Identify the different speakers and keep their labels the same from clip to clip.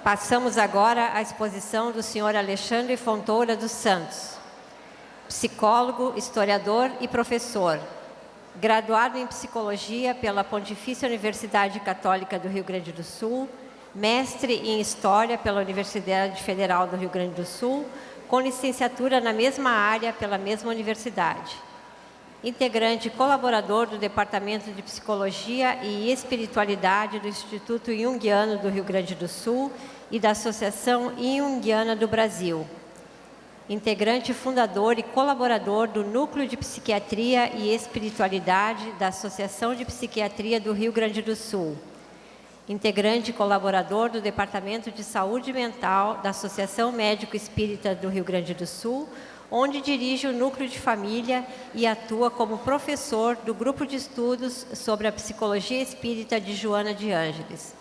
Speaker 1: Passamos agora à exposição do Sr. Alexandre Fontoura dos Santos, psicólogo, historiador e professor, graduado em Psicologia pela Pontifícia Universidade Católica do Rio Grande do Sul, mestre em História pela Universidade Federal do Rio Grande do Sul, com licenciatura na mesma área pela mesma universidade. Integrante e colaborador do Departamento de Psicologia e Espiritualidade do Instituto Jungiano do Rio Grande do Sul e da Associação Jungiana do Brasil. Integrante, fundador e colaborador do Núcleo de Psiquiatria e Espiritualidade da Associação de Psiquiatria do Rio Grande do Sul. Integrante e colaborador do Departamento de Saúde Mental da Associação Médico Espírita do Rio Grande do Sul, onde dirige o Núcleo de Família e atua como professor do Grupo de Estudos sobre a Psicologia Espírita de Joana de Ângeles.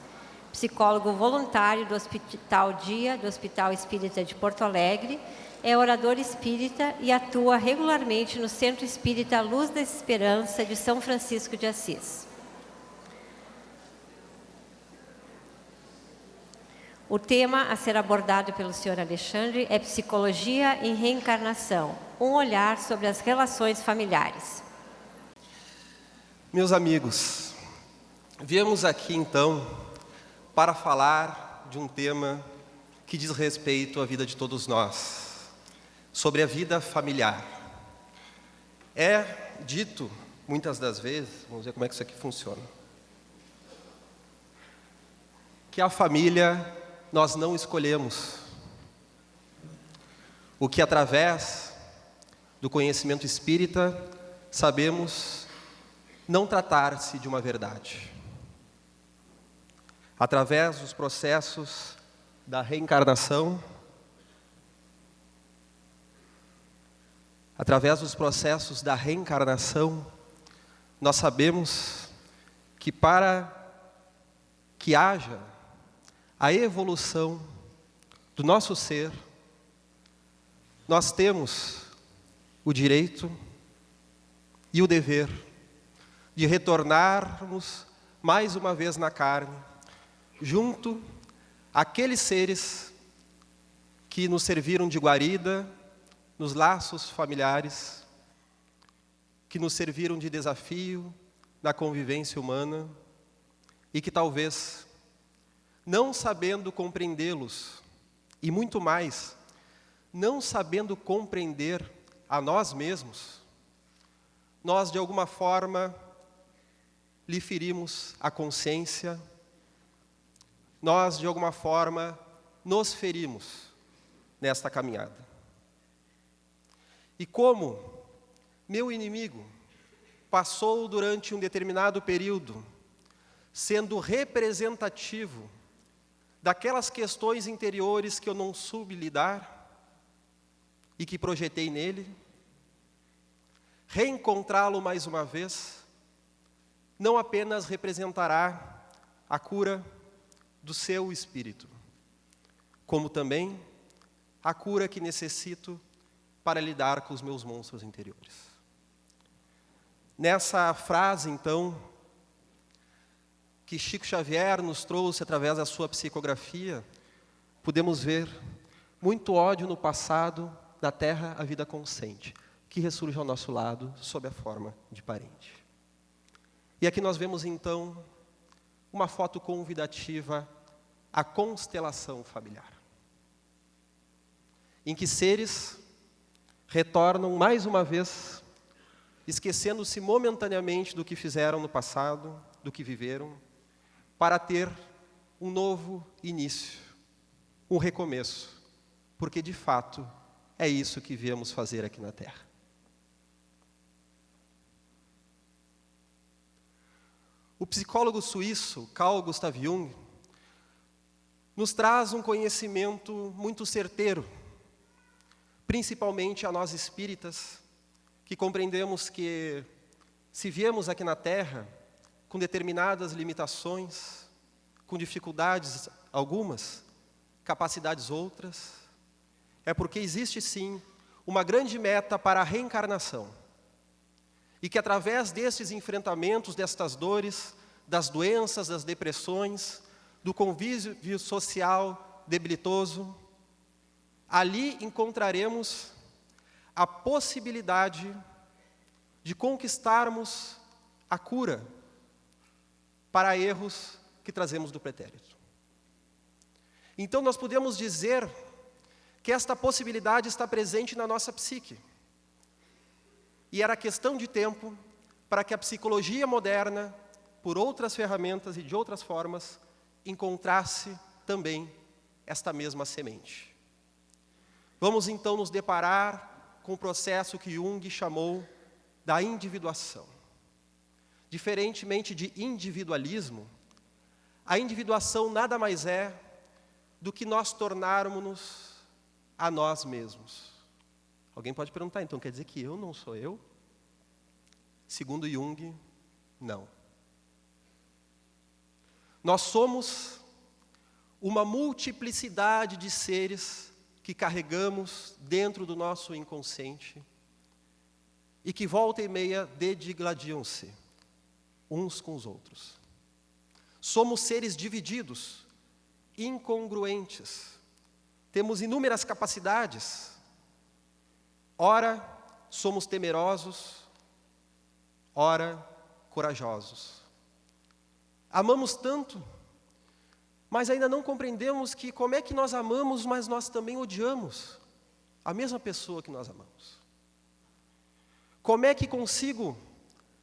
Speaker 1: Psicólogo voluntário do Hospital Dia, do Hospital Espírita de Porto Alegre, é orador espírita e atua regularmente no Centro Espírita Luz da Esperança de São Francisco de Assis. O tema a ser abordado pelo Sr. Alexandre é Psicologia em Reencarnação, um olhar sobre as relações familiares.
Speaker 2: Meus amigos, viemos aqui então para falar de um tema que diz respeito à vida de todos nós, sobre a vida familiar. É dito, muitas das vezes, vamos ver como é que isso aqui funciona, que a família nós não escolhemos, o que através do conhecimento espírita sabemos não tratar-se de uma verdade. Através dos processos da reencarnação, nós sabemos que para que haja a evolução do nosso ser, nós temos o direito e o dever de retornarmos mais uma vez na carne, junto àqueles seres que nos serviram de guarida nos laços familiares, que nos serviram de desafio na convivência humana e que talvez, não sabendo compreendê-los, e muito mais, não sabendo compreender a nós mesmos, nós de alguma forma lhe ferimos a consciência, nós de alguma forma nos ferimos nesta caminhada. E como meu inimigo passou durante um determinado período sendo representativo daquelas questões interiores que eu não soube lidar e que projetei nele, reencontrá-lo mais uma vez não apenas representará a cura do seu espírito, como também a cura que necessito para lidar com os meus monstros interiores. Nessa frase, então, que Chico Xavier nos trouxe através da sua psicografia, podemos ver muito ódio no passado da terra a vida consciente, que ressurge ao nosso lado sob a forma de parente. E aqui nós vemos então uma foto convidativa à constelação familiar, em que seres retornam mais uma vez, esquecendo-se momentaneamente do que fizeram no passado, do que viveram, para ter um novo início, um recomeço, porque de fato é isso que viemos fazer aqui na Terra. O psicólogo suíço Carl Gustav Jung nos traz um conhecimento muito certeiro, principalmente a nós espíritas, que compreendemos que se viemos aqui na Terra com determinadas limitações, com dificuldades algumas, capacidades outras, é porque existe sim uma grande meta para a reencarnação. E que através desses enfrentamentos, destas dores, das doenças, das depressões, do convívio social debilitoso, ali encontraremos a possibilidade de conquistarmos a cura para erros que trazemos do pretérito. Então nós podemos dizer que esta possibilidade está presente na nossa psique. E era questão de tempo para que a psicologia moderna, por outras ferramentas e de outras formas, encontrasse também esta mesma semente. Vamos então nos deparar com o processo que Jung chamou da individuação. Diferentemente de individualismo, a individuação nada mais é do que nós tornarmos-nos a nós mesmos. Alguém pode perguntar, então quer dizer que eu não sou eu? Segundo Jung, não. Nós somos uma multiplicidade de seres que carregamos dentro do nosso inconsciente e que volta e meia dedigladiam-se uns com os outros. Somos seres divididos, incongruentes. Temos inúmeras capacidades. Ora, somos temerosos, ora, corajosos. Amamos tanto, mas ainda não compreendemos que como é que nós amamos, mas nós também odiamos a mesma pessoa que nós amamos. Como é que consigo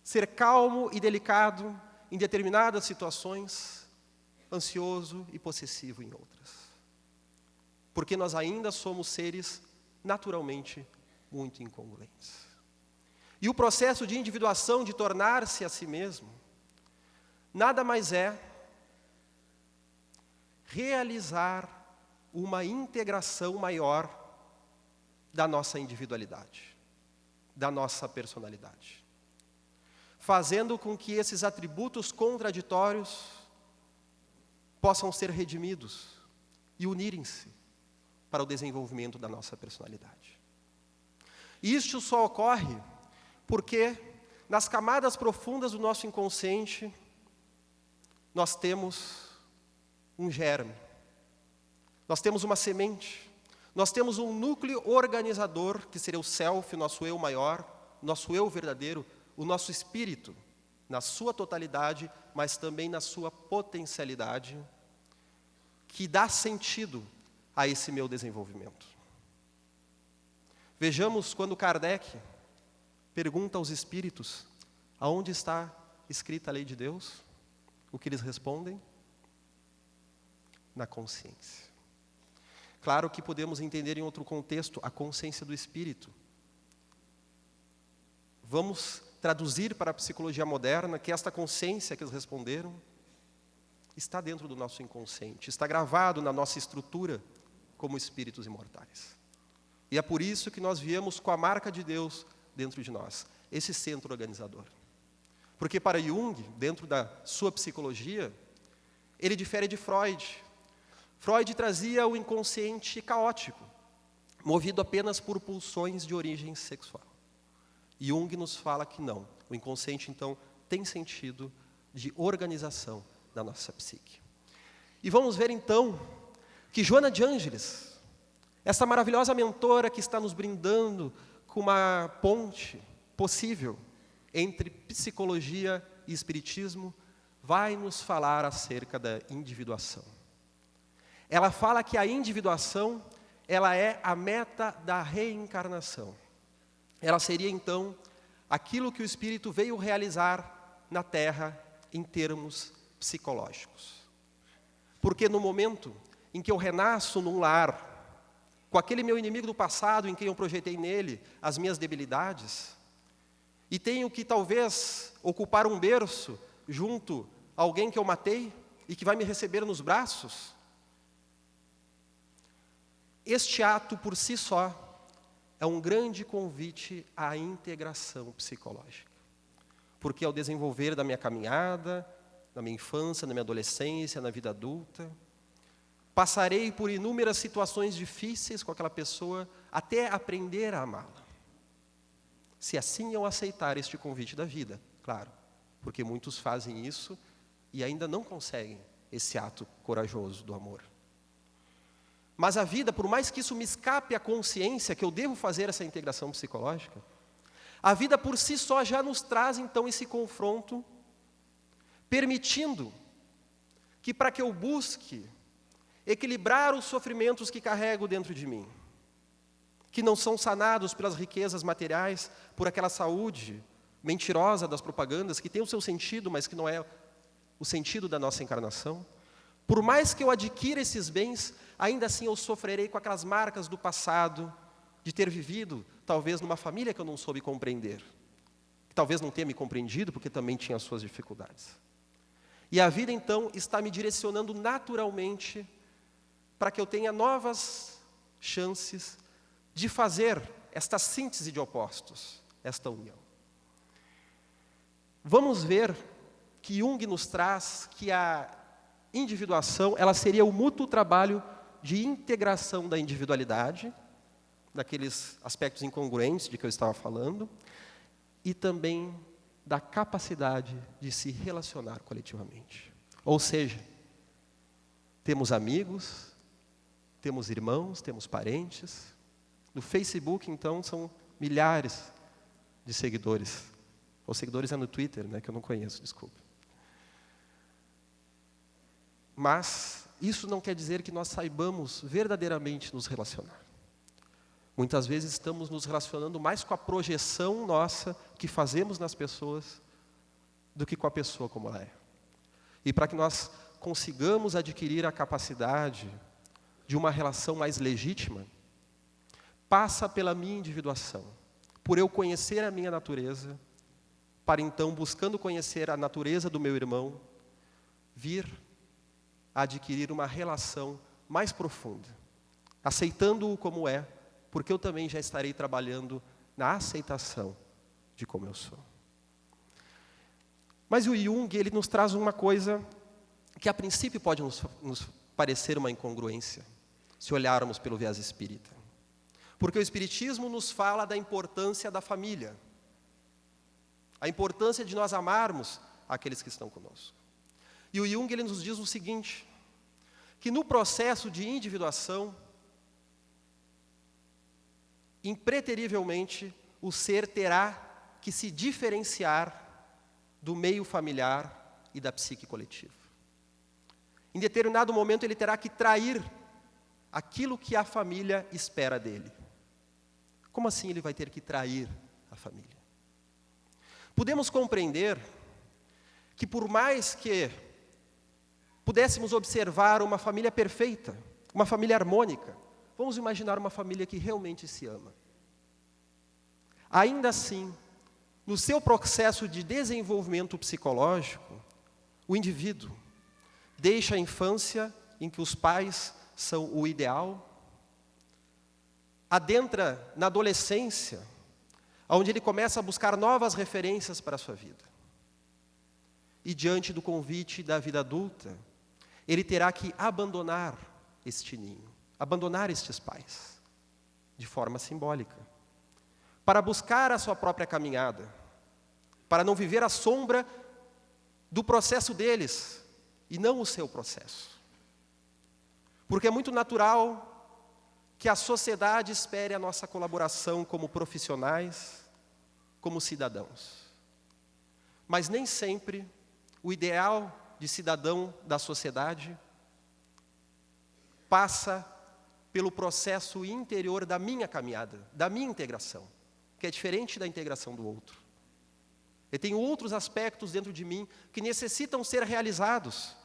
Speaker 2: ser calmo e delicado em determinadas situações, ansioso e possessivo em outras? Porque nós ainda somos seres naturalmente muito incongruentes. E o processo de individuação, de tornar-se a si mesmo, nada mais é realizar uma integração maior da nossa individualidade, da nossa personalidade, fazendo com que esses atributos contraditórios possam ser redimidos e unirem-se para o desenvolvimento da nossa personalidade. E isto só ocorre porque nas camadas profundas do nosso inconsciente nós temos um germe, nós temos uma semente, nós temos um núcleo organizador, que seria o self, o nosso eu maior, nosso eu verdadeiro, o nosso espírito, na sua totalidade, mas também na sua potencialidade, que dá sentido a esse meu desenvolvimento. Vejamos quando Kardec pergunta aos espíritos, aonde está escrita a lei de Deus? O que eles respondem? Na consciência. Claro que podemos entender em outro contexto a consciência do espírito. Vamos traduzir para a psicologia moderna que esta consciência que eles responderam está dentro do nosso inconsciente, está gravado na nossa estrutura como espíritos imortais. E é por isso que nós viemos com a marca de Deus dentro de nós, esse centro organizador. Porque para Jung, dentro da sua psicologia, ele difere de Freud. Freud trazia o inconsciente caótico, movido apenas por pulsões de origem sexual. Jung nos fala que não. O inconsciente, então, tem sentido de organização da nossa psique. E vamos ver, então, que Joana de Ângeles, essa maravilhosa mentora que está nos brindando com uma ponte possível entre psicologia e espiritismo, vai nos falar acerca da individuação. Ela fala que a individuação, ela é a meta da reencarnação. Ela seria, então, aquilo que o espírito veio realizar na Terra em termos psicológicos. Porque no momento em que eu renasço num lar, com aquele meu inimigo do passado em quem eu projetei nele as minhas debilidades, e tenho que talvez ocupar um berço junto a alguém que eu matei e que vai me receber nos braços, este ato por si só é um grande convite à integração psicológica. Porque ao desenvolver da minha caminhada, na minha infância, na minha adolescência, na vida adulta, passarei por inúmeras situações difíceis com aquela pessoa até aprender a amá-la. Se assim eu aceitar este convite da vida, claro, porque muitos fazem isso e ainda não conseguem esse ato corajoso do amor. Mas a vida, por mais que isso me escape à consciência que eu devo fazer essa integração psicológica, a vida por si só já nos traz então esse confronto, permitindo que para que eu busque equilibrar os sofrimentos que carrego dentro de mim, que não são sanados pelas riquezas materiais, por aquela saúde mentirosa das propagandas, que tem o seu sentido, mas que não é o sentido da nossa encarnação. Por mais que eu adquira esses bens, ainda assim eu sofrerei com aquelas marcas do passado, de ter vivido, talvez, numa família que eu não soube compreender. Que talvez não tenha me compreendido, porque também tinha as suas dificuldades. E a vida, então, está me direcionando naturalmente para que eu tenha novas chances de fazer esta síntese de opostos, esta união. Vamos ver que Jung nos traz que a individuação, ela seria o mútuo trabalho de integração da individualidade, daqueles aspectos incongruentes de que eu estava falando, e também da capacidade de se relacionar coletivamente. Ou seja, temos amigos, temos irmãos, temos parentes. No Facebook, então, são milhares de seguidores. Ou seguidores é no Twitter, né, que eu não conheço, desculpa. Mas isso não quer dizer que nós saibamos verdadeiramente nos relacionar. Muitas vezes estamos nos relacionando mais com a projeção nossa que fazemos nas pessoas do que com a pessoa como ela é. E para que nós consigamos adquirir a capacidade de uma relação mais legítima, passa pela minha individuação, por eu conhecer a minha natureza, para então, buscando conhecer a natureza do meu irmão, vir a adquirir uma relação mais profunda, aceitando-o como é, porque eu também já estarei trabalhando na aceitação de como eu sou. Mas o Jung, ele nos traz uma coisa que a princípio pode nos parecer uma incongruência, se olharmos pelo viés espírita. Porque o Espiritismo nos fala da importância da família, a importância de nós amarmos aqueles que estão conosco. E o Jung, ele nos diz o seguinte, que no processo de individuação, impreterivelmente, o ser terá que se diferenciar do meio familiar e da psique coletiva. Em determinado momento, ele terá que trair aquilo que a família espera dele. Como assim ele vai ter que trair a família? Podemos compreender que por mais que pudéssemos observar uma família perfeita, uma família harmônica, vamos imaginar uma família que realmente se ama. Ainda assim, no seu processo de desenvolvimento psicológico, o indivíduo deixa a infância em que os pais são o ideal, adentra na adolescência, onde ele começa a buscar novas referências para a sua vida. E diante do convite da vida adulta, ele terá que abandonar este ninho, abandonar estes pais, de forma simbólica, para buscar a sua própria caminhada, para não viver à sombra do processo deles, e não o seu processo. Porque é muito natural que a sociedade espere a nossa colaboração como profissionais, como cidadãos. Mas nem sempre o ideal de cidadão da sociedade passa pelo processo interior da minha caminhada, da minha integração, que é diferente da integração do outro. Eu tenho outros aspectos dentro de mim que necessitam ser realizados,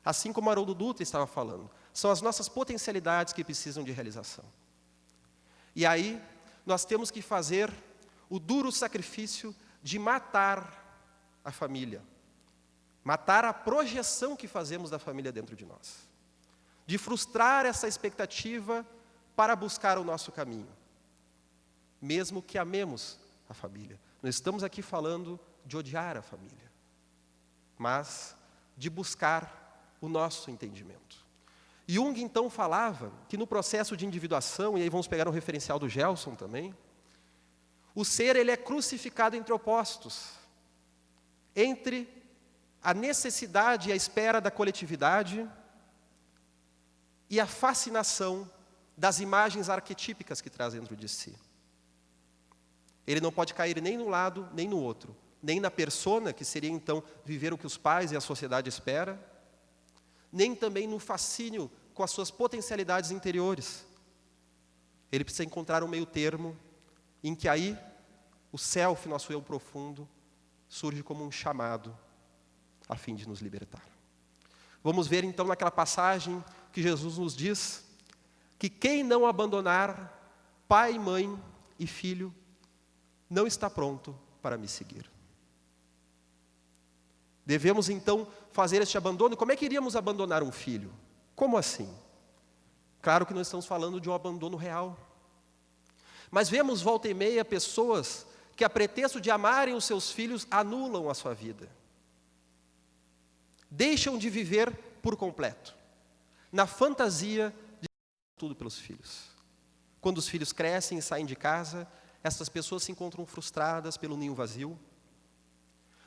Speaker 2: assim como Haroldo Dutra estava falando. São as nossas potencialidades que precisam de realização. E aí, nós temos que fazer o duro sacrifício de matar a família. Matar a projeção que fazemos da família dentro de nós. De frustrar essa expectativa para buscar o nosso caminho. Mesmo que amemos a família. Não estamos aqui falando de odiar a família, mas de buscar o nosso entendimento. Jung, então, falava que no processo de individuação, e aí vamos pegar um referencial do Gelson também, o ser, ele é crucificado entre opostos, entre a necessidade e a espera da coletividade e a fascinação das imagens arquetípicas que traz dentro de si. Ele não pode cair nem num lado, nem no outro. Nem na persona, que seria então viver o que os pais e a sociedade espera, nem também no fascínio com as suas potencialidades interiores. Ele precisa encontrar um meio termo em que aí o self, nosso eu profundo, surge como um chamado a fim de nos libertar. Vamos ver então naquela passagem que Jesus nos diz que quem não abandonar pai, mãe e filho não está pronto para me seguir. Devemos então fazer este abandono. Como é que iríamos abandonar um filho? Como assim? Claro que não estamos falando de um abandono real. Mas vemos volta e meia pessoas que, a pretexto de amarem os seus filhos, anulam a sua vida. Deixam de viver por completo, na fantasia de tudo pelos filhos. Quando os filhos crescem e saem de casa, essas pessoas se encontram frustradas pelo ninho vazio.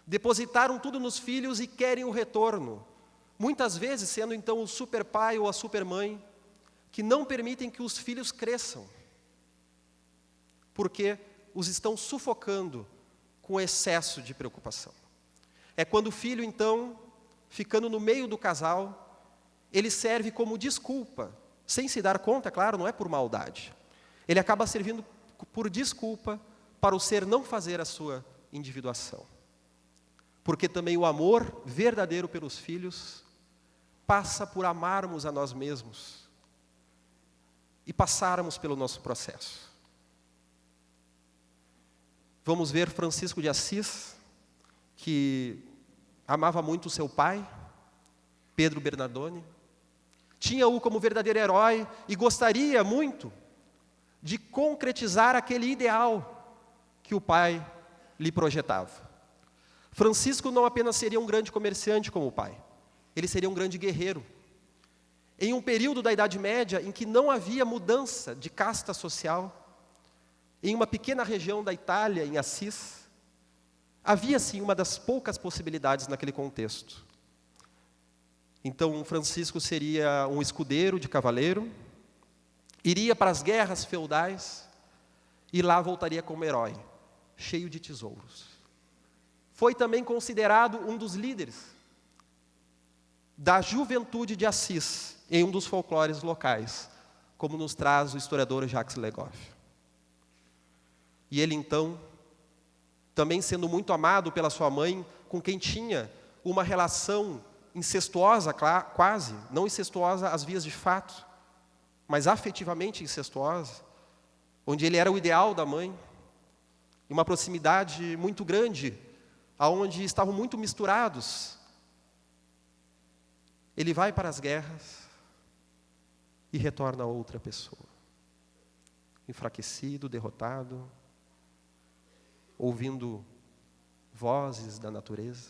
Speaker 2: Depositaram tudo nos filhos e querem o retorno. Muitas vezes sendo então o super pai ou a super mãe, que não permitem que os filhos cresçam, porque os estão sufocando com excesso de preocupação. É quando o filho então, ficando no meio do casal, ele serve como desculpa, sem se dar conta, claro, não é por maldade. Ele acaba servindo por desculpa para o ser não fazer a sua individuação. Porque também o amor verdadeiro pelos filhos passa por amarmos a nós mesmos e passarmos pelo nosso processo. Vamos ver Francisco de Assis, que amava muito o seu pai, Pedro Bernardone, tinha-o como verdadeiro herói e gostaria muito de concretizar aquele ideal que o pai lhe projetava. Francisco não apenas seria um grande comerciante como o pai, ele seria um grande guerreiro. Em um período da Idade Média em que não havia mudança de casta social, em uma pequena região da Itália, em Assis, havia sim uma das poucas possibilidades naquele contexto. Então Francisco seria um escudeiro de cavaleiro, iria para as guerras feudais e lá voltaria como herói, cheio de tesouros. Foi também considerado um dos líderes da juventude de Assis, em um dos folclores locais, como nos traz o historiador Jacques Le Goff. E ele então, também sendo muito amado pela sua mãe, com quem tinha uma relação incestuosa quase, não incestuosa às vias de fato, mas afetivamente incestuosa, onde ele era o ideal da mãe, e uma proximidade muito grande, aonde estavam muito misturados. Ele vai para as guerras e retorna a outra pessoa, enfraquecido, derrotado, ouvindo vozes da natureza,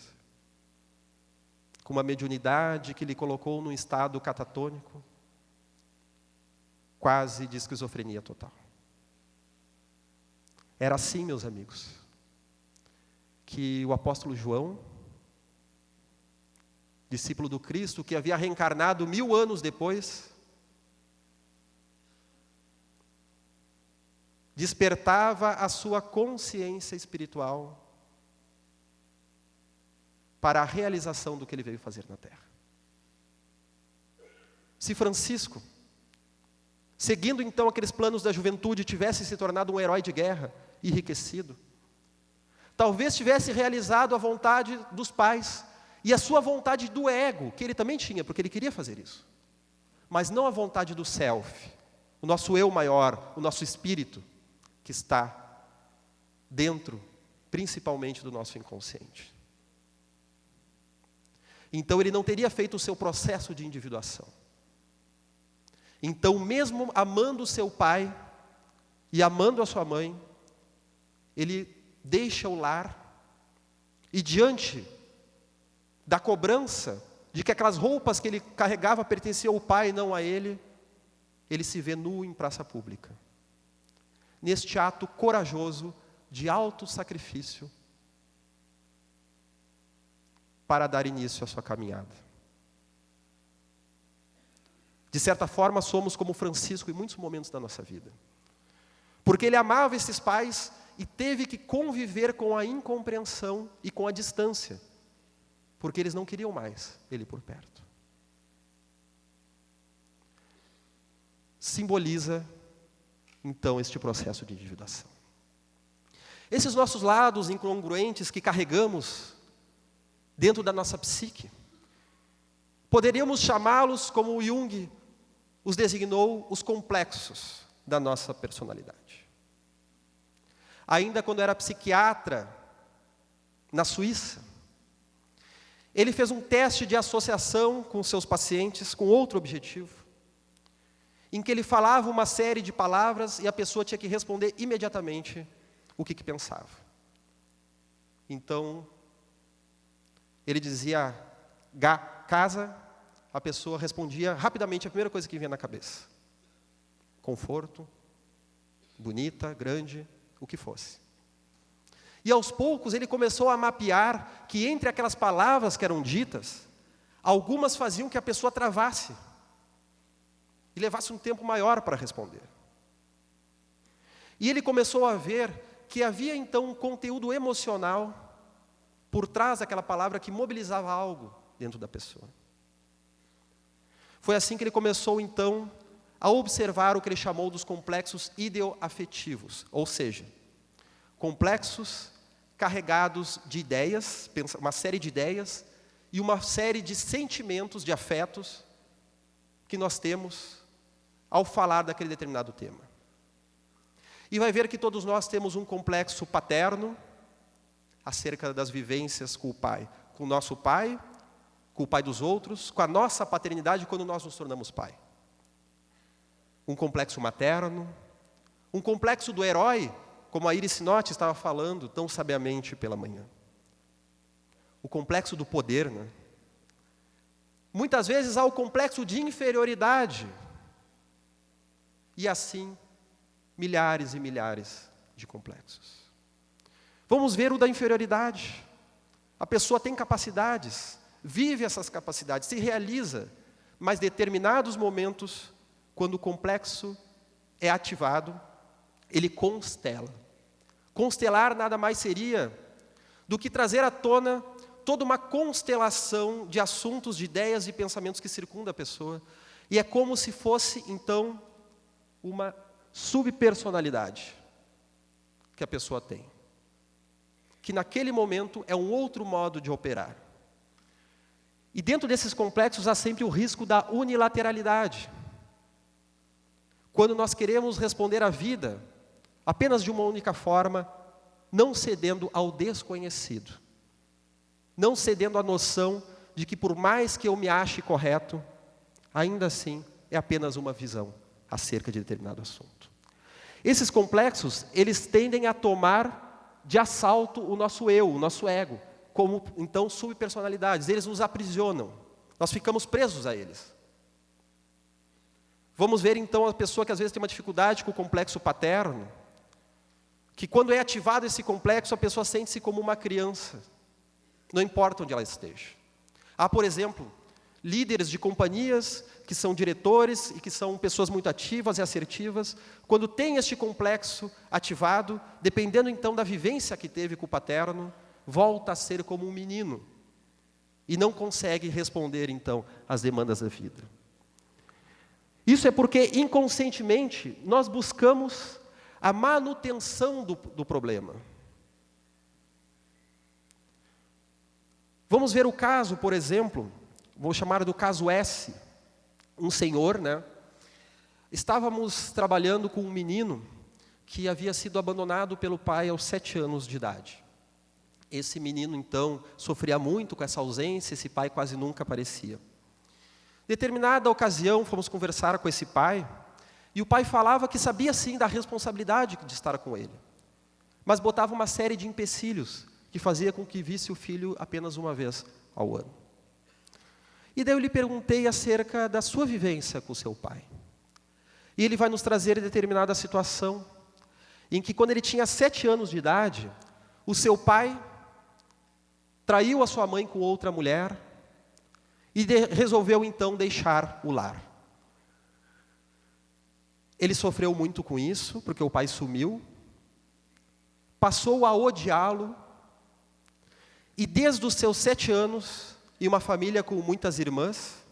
Speaker 2: com uma mediunidade que lhe colocou num estado catatônico, quase de esquizofrenia total. Era assim, meus amigos, que o apóstolo João, discípulo do Cristo, que havia reencarnado 1000 anos depois, despertava a sua consciência espiritual para a realização do que ele veio fazer na Terra. Se Francisco, seguindo então aqueles planos da juventude, tivesse se tornado um herói de guerra, enriquecido, talvez tivesse realizado a vontade dos pais e a sua vontade do ego, que ele também tinha, porque ele queria fazer isso. Mas não a vontade do self, o nosso eu maior, o nosso espírito, que está dentro, principalmente do nosso inconsciente. Então ele não teria feito o seu processo de individuação. Então, mesmo amando o seu pai e amando a sua mãe, ele deixa o lar e, diante da cobrança de que aquelas roupas que ele carregava pertenciam ao pai e não a ele, ele se vê nu em praça pública. Neste ato corajoso de autossacrifício para dar início à sua caminhada. De certa forma, somos como Francisco em muitos momentos da nossa vida. Porque ele amava esses pais e teve que conviver com a incompreensão e com a distância. Porque eles não queriam mais ele por perto. Simboliza, então, este processo de individuação. Esses nossos lados incongruentes que carregamos dentro da nossa psique, poderíamos chamá-los, como o Jung os designou, os complexos da nossa personalidade. Ainda quando era psiquiatra, na Suíça, ele fez um teste de associação com seus pacientes, com outro objetivo, em que ele falava uma série de palavras e a pessoa tinha que responder imediatamente o que pensava. Então, ele dizia, casa, a pessoa respondia rapidamente a primeira coisa que vinha na cabeça. Conforto, bonita, grande, o que fosse. E aos poucos ele começou a mapear que entre aquelas palavras que eram ditas, algumas faziam que a pessoa travasse e levasse um tempo maior para responder. E ele começou a ver que havia então um conteúdo emocional por trás daquela palavra que mobilizava algo dentro da pessoa. Foi assim que ele começou então a observar o que ele chamou dos complexos ideoafetivos, ou seja, complexos carregados de ideias, uma série de ideias e uma série de sentimentos, de afetos que nós temos ao falar daquele determinado tema. E vai ver que todos nós temos um complexo paterno acerca das vivências com o pai, com o nosso pai, com o pai dos outros, com a nossa paternidade quando nós nos tornamos pai. Um complexo materno, um complexo do herói, como a Iris Sinotti estava falando tão sabiamente pela manhã. O complexo do poder, né? Muitas vezes há o complexo de inferioridade. E assim, milhares e milhares de complexos. Vamos ver o da inferioridade. A pessoa tem capacidades, vive essas capacidades, se realiza, mas determinados momentos, quando o complexo é ativado, ele constela. Constelar nada mais seria do que trazer à tona toda uma constelação de assuntos, de ideias e pensamentos que circundam a pessoa. E é como se fosse, então, uma subpersonalidade que a pessoa tem. Que naquele momento é um outro modo de operar. E dentro desses complexos há sempre o risco da unilateralidade. Quando nós queremos responder à vida apenas de uma única forma, não cedendo ao desconhecido. Não cedendo à noção de que por mais que eu me ache correto, ainda assim é apenas uma visão acerca de determinado assunto. Esses complexos, eles tendem a tomar de assalto o nosso eu, o nosso ego, como então subpersonalidades. Eles nos aprisionam, nós ficamos presos a eles. Vamos ver então a pessoa que às vezes tem uma dificuldade com o complexo paterno, que quando é ativado esse complexo, a pessoa sente-se como uma criança, não importa onde ela esteja. Há, por exemplo, líderes de companhias que são diretores e que são pessoas muito ativas e assertivas, quando tem este complexo ativado, dependendo então da vivência que teve com o paterno, volta a ser como um menino e não consegue responder então às demandas da vida. Isso é porque inconscientemente nós buscamos a manutenção do problema. Vamos ver o caso, por exemplo, vou chamar do caso S. Um senhor, né? Estávamos trabalhando com um menino que havia sido abandonado pelo pai aos 7 anos de idade. Esse menino, então, sofria muito com essa ausência, esse pai quase nunca aparecia. Determinada ocasião, fomos conversar com esse pai, e o pai falava que sabia sim da responsabilidade de estar com ele, mas botava uma série de empecilhos que fazia com que visse o filho apenas uma vez ao ano. E daí eu lhe perguntei acerca da sua vivência com o seu pai. E ele vai nos trazer determinada situação, em que quando ele tinha 7 anos de idade, o seu pai traiu a sua mãe com outra mulher, e resolveu então deixar o lar. Ele sofreu muito com isso, porque o pai sumiu, passou a odiá-lo, e desde os seus 7 anos, em uma família com muitas irmãs,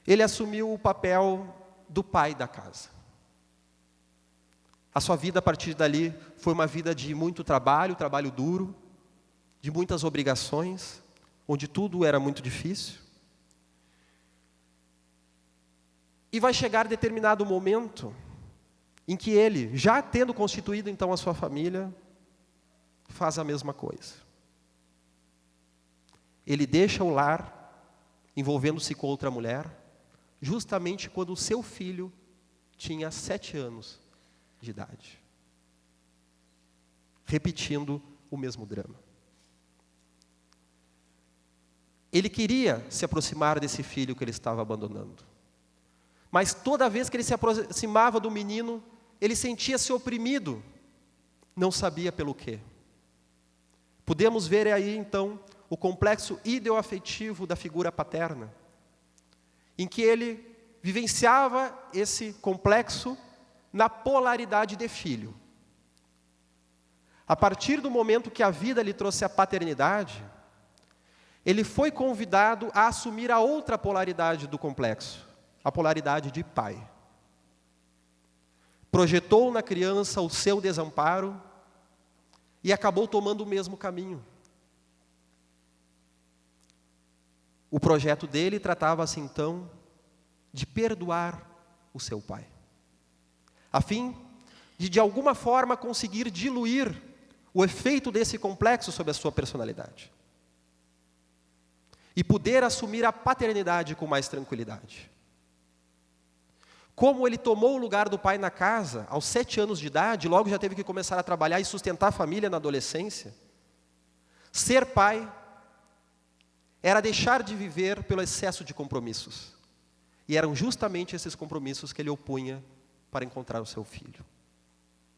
Speaker 2: ele assumiu o papel do pai da casa. A sua vida a partir dali foi uma vida de muito trabalho, trabalho duro, de muitas obrigações, onde tudo era muito difícil. E vai chegar determinado momento em que ele, já tendo constituído então a sua família, faz a mesma coisa. Ele deixa o lar, envolvendo-se com outra mulher, justamente quando o seu filho tinha 7 anos de idade. Repetindo o mesmo drama. Ele queria se aproximar desse filho que ele estava abandonando. Mas toda vez que ele se aproximava do menino, ele sentia-se oprimido, não sabia pelo quê. Podemos ver aí, então, o complexo ideoafetivo da figura paterna, em que ele vivenciava esse complexo na polaridade de filho. A partir do momento que a vida lhe trouxe a paternidade, ele foi convidado a assumir a outra polaridade do complexo, a polaridade de pai. Projetou na criança o seu desamparo e acabou tomando o mesmo caminho. O projeto dele tratava-se então de perdoar o seu pai, a fim de alguma forma conseguir diluir o efeito desse complexo sobre a sua personalidade e poder assumir a paternidade com mais tranquilidade. Como ele tomou o lugar do pai na casa, aos 7 anos de idade, logo já teve que começar a trabalhar e sustentar a família na adolescência, ser pai era deixar de viver pelo excesso de compromissos. E eram justamente esses compromissos que ele opunha para encontrar o seu filho.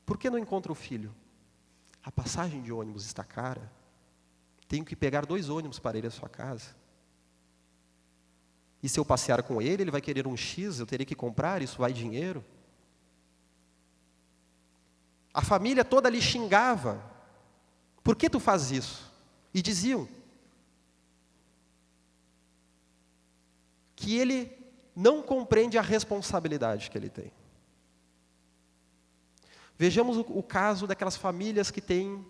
Speaker 2: Por que não encontra o filho? A passagem de ônibus está cara. Tenho que pegar 2 ônibus para ir à sua casa. E se eu passear com ele, ele vai querer um X, eu terei que comprar, isso vai dinheiro. A família toda lhe xingava. Por que tu fazes isso? E diziam que ele não compreende a responsabilidade que ele tem. Vejamos o caso daquelas famílias que têm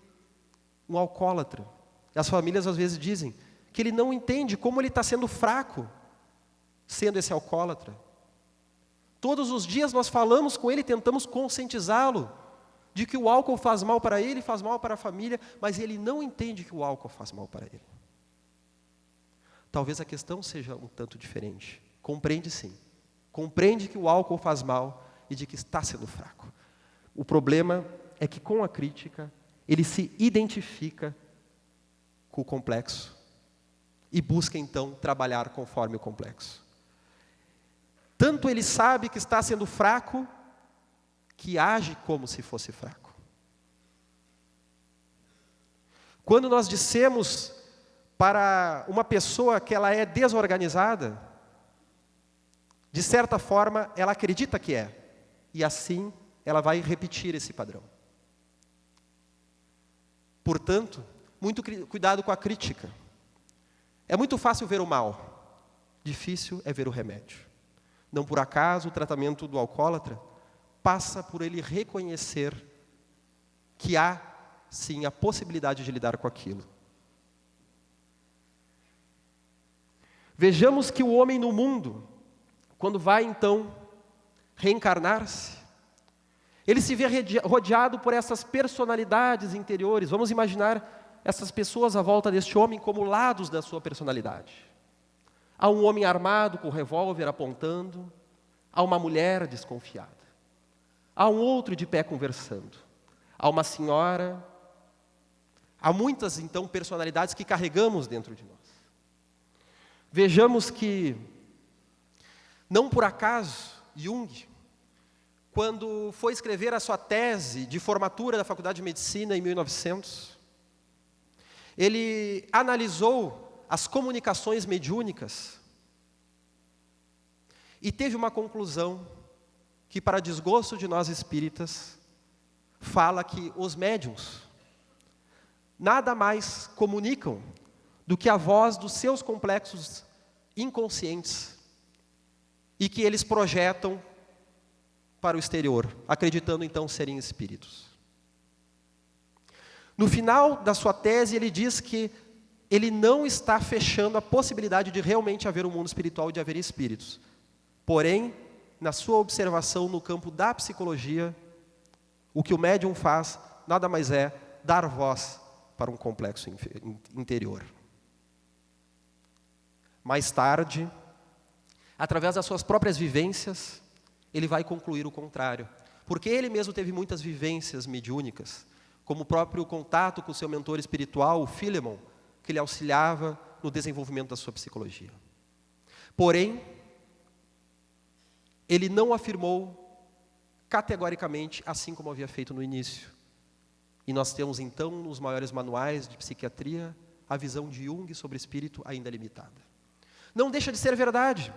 Speaker 2: um alcoólatra. As famílias às vezes dizem que ele não entende como ele está sendo fraco, sendo esse alcoólatra. Todos os dias nós falamos com ele, tentamos conscientizá-lo de que o álcool faz mal para ele, faz mal para a família, mas ele não entende que o álcool faz mal para ele. Talvez a questão seja um tanto diferente. Compreende sim. Compreende que o álcool faz mal e de que está sendo fraco. O problema é que com a crítica, ele se identifica com o complexo e busca então trabalhar conforme o complexo. Tanto ele sabe que está sendo fraco, que age como se fosse fraco. Quando nós dissemos para uma pessoa que ela é desorganizada, de certa forma, ela acredita que é. E assim, ela vai repetir esse padrão. Portanto, muito cuidado com a crítica. É muito fácil ver o mal. Difícil é ver o remédio. Não por acaso, o tratamento do alcoólatra passa por ele reconhecer que há, sim, a possibilidade de lidar com aquilo. Vejamos que o homem no mundo, quando vai então reencarnar-se, ele se vê rodeado por essas personalidades interiores. Vamos imaginar essas pessoas à volta deste homem como lados da sua personalidade. Há um homem armado com revólver apontando, há uma mulher desconfiada, há um outro de pé conversando, há uma senhora, há muitas então personalidades que carregamos dentro de nós. Vejamos que, não por acaso, Jung, quando foi escrever a sua tese de formatura da Faculdade de Medicina em 1900, ele analisou as comunicações mediúnicas e teve uma conclusão que, para desgosto de nós espíritas, fala que os médiuns nada mais comunicam do que a voz dos seus complexos inconscientes e que eles projetam para o exterior, acreditando então serem espíritos. No final da sua tese, ele diz que ele não está fechando a possibilidade de realmente haver um mundo espiritual e de haver espíritos. Porém, na sua observação no campo da psicologia, o que o médium faz nada mais é dar voz para um complexo interior. Mais tarde, através das suas próprias vivências, ele vai concluir o contrário. Porque ele mesmo teve muitas vivências mediúnicas, como o próprio contato com o seu mentor espiritual, o Philemon, que lhe auxiliava no desenvolvimento da sua psicologia. Porém, ele não afirmou categoricamente, assim como havia feito no início. E nós temos então, nos maiores manuais de psiquiatria, a visão de Jung sobre o espírito ainda limitada. Não deixa de ser verdade,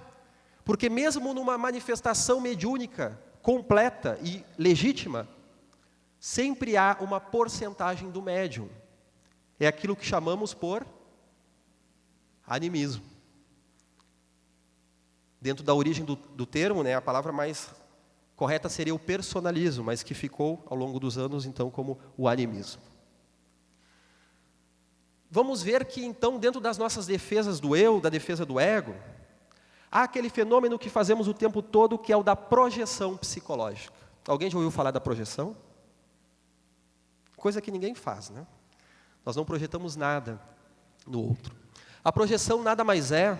Speaker 2: porque mesmo numa manifestação mediúnica completa e legítima, sempre há uma porcentagem do médium. É aquilo que chamamos por animismo. Dentro da origem do termo, né, a palavra mais correta seria o personalismo, mas que ficou ao longo dos anos então como o animismo. Vamos ver que então dentro das nossas defesas do eu, da defesa do ego, há aquele fenômeno que fazemos o tempo todo, que é o da projeção psicológica. Alguém já ouviu falar da projeção? Coisa que ninguém faz, né? Nós não projetamos nada no outro. A projeção nada mais é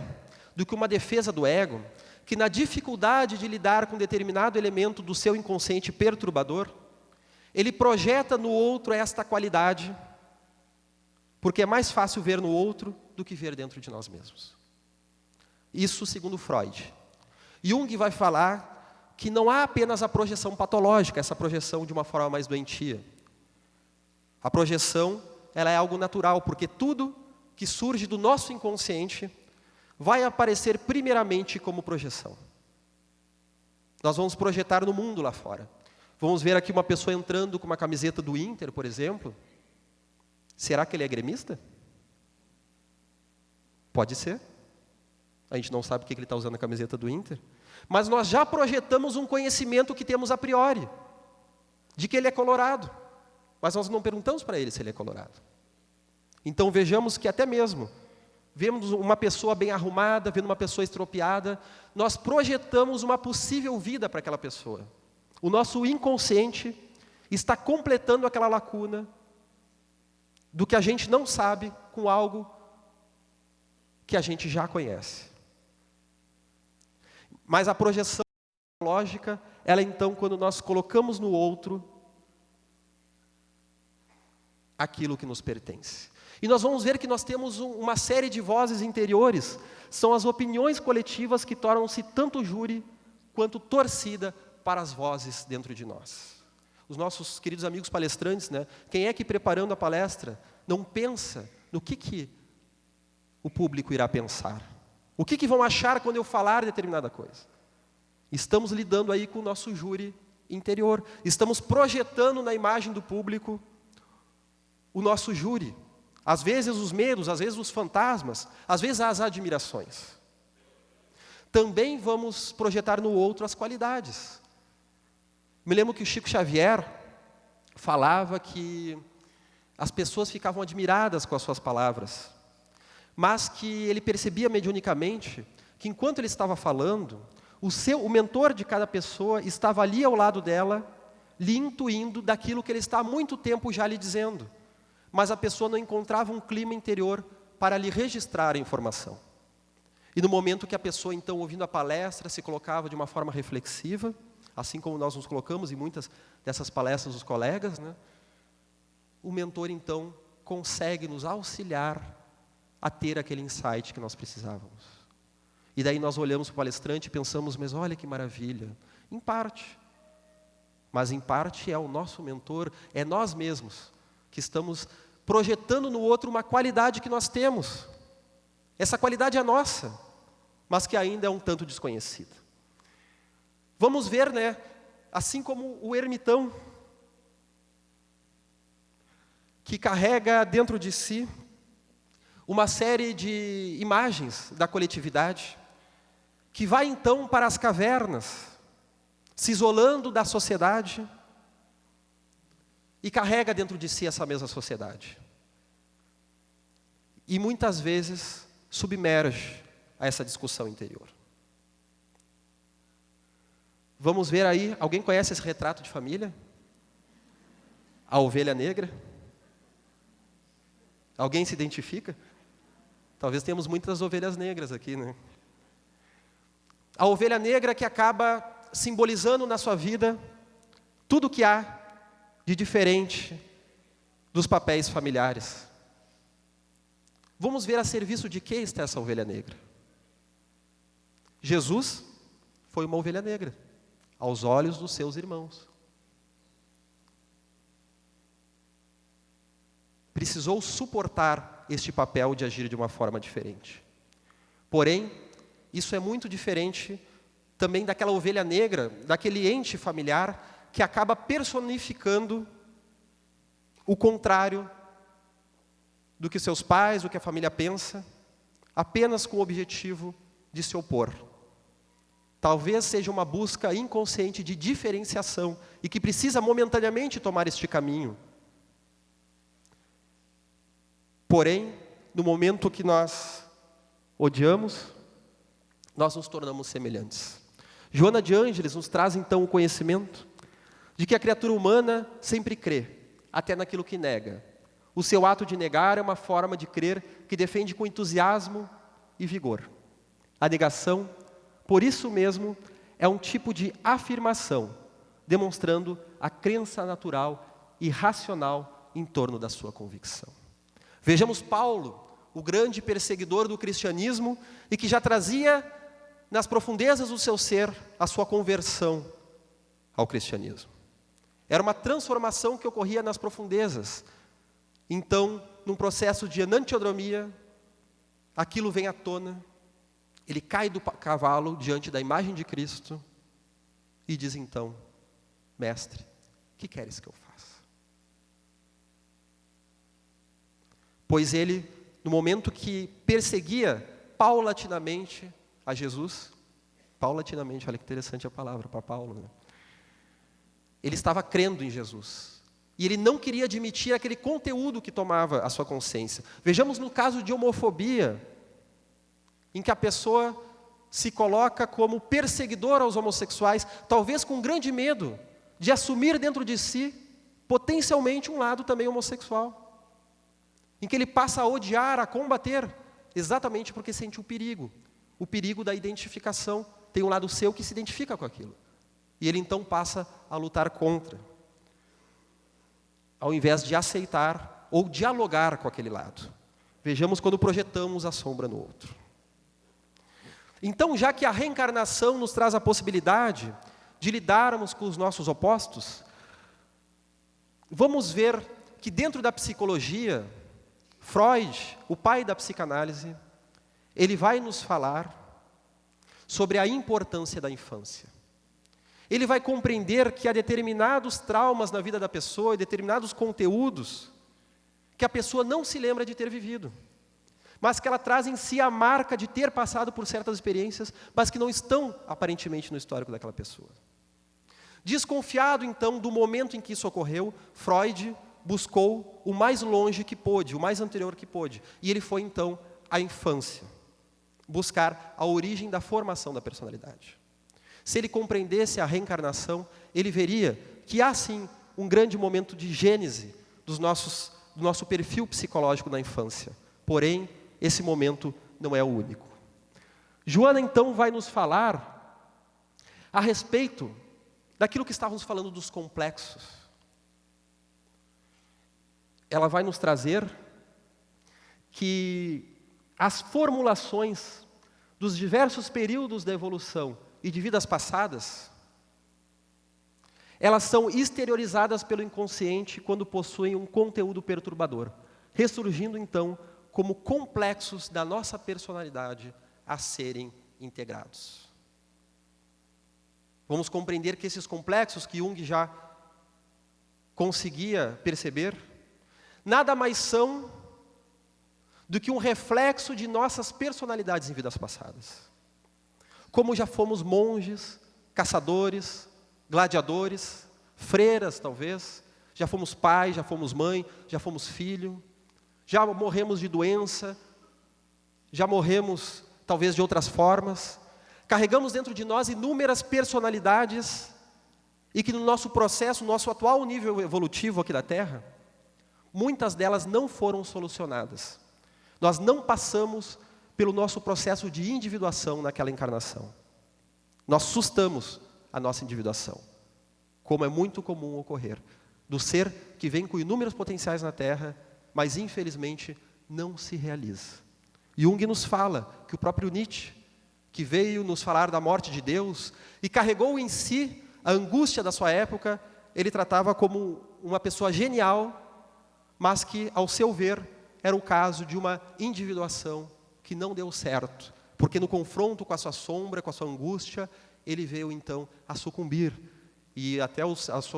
Speaker 2: do que uma defesa do ego, que na dificuldade de lidar com determinado elemento do seu inconsciente perturbador, ele projeta no outro esta qualidade, porque é mais fácil ver no outro do que ver dentro de nós mesmos. Isso segundo Freud. Jung vai falar que não há apenas a projeção patológica, essa projeção de uma forma mais doentia. A projeção, ela é algo natural, porque tudo que surge do nosso inconsciente vai aparecer primeiramente como projeção. Nós vamos projetar no mundo lá fora. Vamos ver aqui uma pessoa entrando com uma camiseta do Inter, por exemplo. Será que ele é gremista? Pode ser. A gente não sabe porque ele está usando a camiseta do Inter. Mas nós já projetamos um conhecimento que temos a priori, de que ele é colorado. Mas nós não perguntamos para ele se ele é colorado. Então vejamos que até mesmo, vemos uma pessoa bem arrumada, vendo uma pessoa estropiada, nós projetamos uma possível vida para aquela pessoa. O nosso inconsciente está completando aquela lacuna do que a gente não sabe com algo que a gente já conhece. Mas a projeção lógica, ela então, quando nós colocamos no outro aquilo que nos pertence. E nós vamos ver que nós temos uma série de vozes interiores, são as opiniões coletivas que tornam-se tanto júri quanto torcida para as vozes dentro de nós. Os nossos queridos amigos palestrantes, né? Quem é que preparando a palestra não pensa no que o público irá pensar? O que vão achar quando eu falar determinada coisa? Estamos lidando aí com o nosso júri interior. Estamos projetando na imagem do público o nosso júri. Às vezes os medos, às vezes os fantasmas, às vezes as admirações. Também vamos projetar no outro as qualidades. Me lembro que o Chico Xavier falava que as pessoas ficavam admiradas com as suas palavras, mas que ele percebia mediunicamente que enquanto ele estava falando, o mentor de cada pessoa estava ali ao lado dela, lhe intuindo daquilo que ele está há muito tempo já lhe dizendo. Mas a pessoa não encontrava um clima interior para lhe registrar a informação. E no momento que a pessoa, então, ouvindo a palestra, se colocava de uma forma reflexiva, assim como nós nos colocamos em muitas dessas palestras dos colegas, né? O mentor, então, consegue nos auxiliar a ter aquele insight que nós precisávamos. E daí nós olhamos para o palestrante e pensamos, mas olha que maravilha. Em parte. Mas em parte é o nosso mentor, é nós mesmos que estamos projetando no outro uma qualidade que nós temos. Essa qualidade é nossa, mas que ainda é um tanto desconhecida. Vamos ver, né, assim como o ermitão, que carrega dentro de si uma série de imagens da coletividade, que vai então para as cavernas, se isolando da sociedade, e carrega dentro de si essa mesma sociedade. E muitas vezes submerge a essa discussão interior. Vamos ver aí, alguém conhece esse retrato de família? A ovelha negra? Alguém se identifica? Talvez tenhamos muitas ovelhas negras aqui, né? A ovelha negra que acaba simbolizando na sua vida tudo que há de diferente dos papéis familiares. Vamos ver a serviço de que está essa ovelha negra. Jesus foi uma ovelha negra, aos olhos dos seus irmãos. Precisou suportar este papel de agir de uma forma diferente. Porém, isso é muito diferente também daquela ovelha negra, daquele ente familiar que acaba personificando o contrário do que seus pais, do que a família pensa, apenas com o objetivo de se opor. Talvez seja uma busca inconsciente de diferenciação e que precisa momentaneamente tomar este caminho. Porém, no momento que nós odiamos, nós nos tornamos semelhantes. Joana de Ângeles nos traz então o conhecimento de que a criatura humana sempre crê, até naquilo que nega. O seu ato de negar é uma forma de crer que defende com entusiasmo e vigor. A negação, por isso mesmo, é um tipo de afirmação, demonstrando a crença natural e racional em torno da sua convicção. Vejamos Paulo, o grande perseguidor do cristianismo e que já trazia nas profundezas do seu ser a sua conversão ao cristianismo. Era uma transformação que ocorria nas profundezas. Então, num processo de enantiodromia, aquilo vem à tona, ele cai do cavalo diante da imagem de Cristo e diz então: Mestre, o que queres que eu faça? Pois ele, no momento que perseguia paulatinamente a Jesus, paulatinamente, olha que interessante a palavra para Paulo, né? Ele estava crendo em Jesus. E ele não queria admitir aquele conteúdo que tomava a sua consciência. Vejamos no caso de homofobia, em que a pessoa se coloca como perseguidor aos homossexuais, talvez com grande medo de assumir dentro de si, potencialmente, um lado também homossexual. Em que ele passa a odiar, a combater, exatamente porque sente o perigo da identificação. Tem um lado seu que se identifica com aquilo. E ele então passa a lutar contra, ao invés de aceitar ou dialogar com aquele lado. Vejamos quando projetamos a sombra no outro. Então, já que a reencarnação nos traz a possibilidade de lidarmos com os nossos opostos, vamos ver que dentro da psicologia, Freud, o pai da psicanálise, ele vai nos falar sobre a importância da infância. Ele vai compreender que há determinados traumas na vida da pessoa, e determinados conteúdos, que a pessoa não se lembra de ter vivido, mas que ela traz em si a marca de ter passado por certas experiências, mas que não estão aparentemente no histórico daquela pessoa. Desconfiado então do momento em que isso ocorreu, Freud buscou o mais longe que pôde, o mais anterior que pôde, e ele foi então à infância, buscar a origem da formação da personalidade. Se ele compreendesse a reencarnação, ele veria que há sim um grande momento de gênese do nosso perfil psicológico na infância. Porém, esse momento não é o único. Joana então vai nos falar a respeito daquilo que estávamos falando dos complexos. Ela vai nos trazer que as formulações dos diversos períodos da evolução e de vidas passadas, elas são exteriorizadas pelo inconsciente quando possuem um conteúdo perturbador, ressurgindo então como complexos da nossa personalidade a serem integrados. Vamos compreender que esses complexos que Jung já conseguia perceber, nada mais são do que um reflexo de nossas personalidades em vidas passadas. Como já fomos monges, caçadores, gladiadores, freiras talvez, já fomos pai, já fomos mãe, já fomos filho, já morremos de doença, já morremos talvez de outras formas, carregamos dentro de nós inúmeras personalidades e que no nosso processo, no nosso atual nível evolutivo aqui da Terra, muitas delas não foram solucionadas. Nós não passamos pelo nosso processo de individuação naquela encarnação. Nós sustamos a nossa individuação, como é muito comum ocorrer, do ser que vem com inúmeros potenciais na Terra, mas infelizmente não se realiza. Jung nos fala que o próprio Nietzsche, que veio nos falar da morte de Deus e carregou em si a angústia da sua época, ele tratava como uma pessoa genial, mas que, ao seu ver, era o caso de uma individuação que não deu certo, porque no confronto com a sua sombra, com a sua angústia, ele veio então a sucumbir. E até o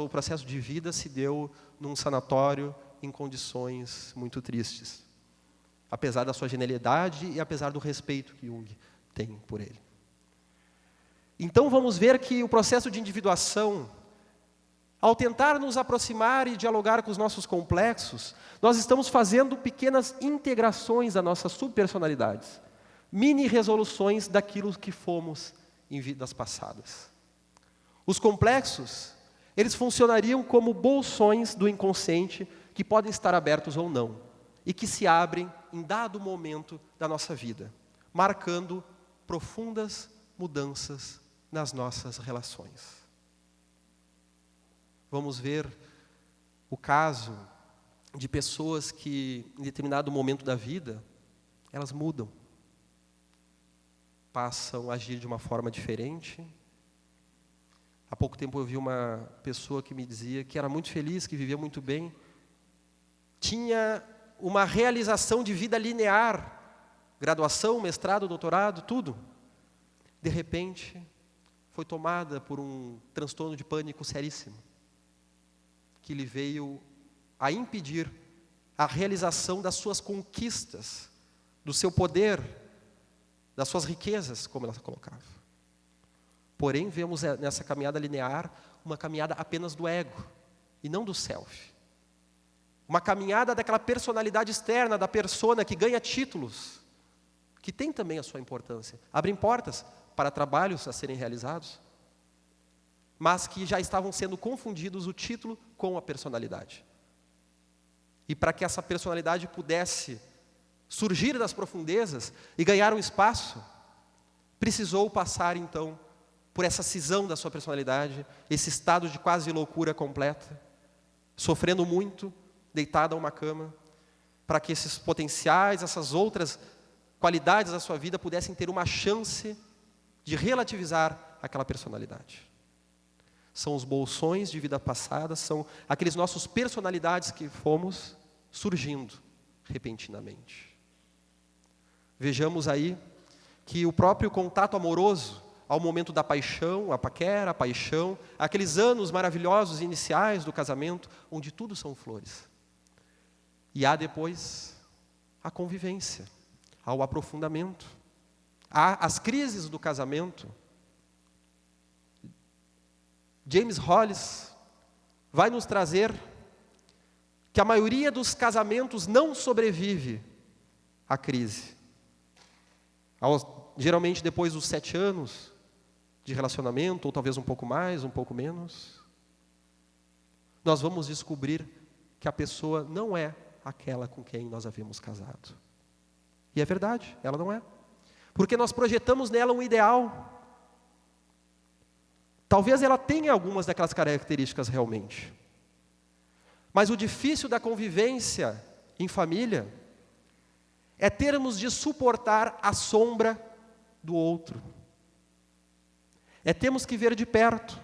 Speaker 2: processo de vida se deu num sanatório em condições muito tristes. Apesar da sua genialidade e apesar do respeito que Jung tem por ele. Então vamos ver que o processo de individuação, ao tentar nos aproximar e dialogar com os nossos complexos, nós estamos fazendo pequenas integrações das nossas subpersonalidades, mini resoluções daquilo que fomos em vidas passadas. Os complexos, eles funcionariam como bolsões do inconsciente que podem estar abertos ou não, e que se abrem em dado momento da nossa vida, marcando profundas mudanças nas nossas relações. Vamos ver o caso de pessoas que, em determinado momento da vida, elas mudam, passam a agir de uma forma diferente. Há pouco tempo eu vi uma pessoa que me dizia que era muito feliz, que vivia muito bem, tinha uma realização de vida linear, graduação, mestrado, doutorado, tudo. De repente, foi tomada por um transtorno de pânico seríssimo, que lhe veio a impedir a realização das suas conquistas, do seu poder, das suas riquezas, como ela colocava. Porém, vemos nessa caminhada linear uma caminhada apenas do ego e não do self. Uma caminhada daquela personalidade externa, da persona que ganha títulos, que tem também a sua importância. Abrem portas para trabalhos a serem realizados, mas que já estavam sendo confundidos o título com a personalidade. E para que essa personalidade pudesse surgir das profundezas e ganhar um espaço, precisou passar então por essa cisão da sua personalidade, esse estado de quase loucura completa, sofrendo muito, deitado a uma cama, para que esses potenciais, essas outras qualidades da sua vida pudessem ter uma chance de relativizar aquela personalidade. São os bolsões de vida passada, são aqueles nossos personalidades que fomos surgindo repentinamente. Vejamos aí que o próprio contato amoroso, ao momento da paixão, a paquera, a paixão, aqueles anos maravilhosos iniciais do casamento, onde tudo são flores. E há depois a convivência, há o aprofundamento, há as crises do casamento. James Hollis vai nos trazer que a maioria dos casamentos não sobrevive à crise. Geralmente depois dos 7 anos de relacionamento, ou talvez um pouco mais, um pouco menos, nós vamos descobrir que a pessoa não é aquela com quem nós havíamos casado. E é verdade, ela não é. Porque nós projetamos nela um ideal. Talvez ela tenha algumas daquelas características realmente. Mas o difícil da convivência em família é termos de suportar a sombra do outro. É termos que ver de perto.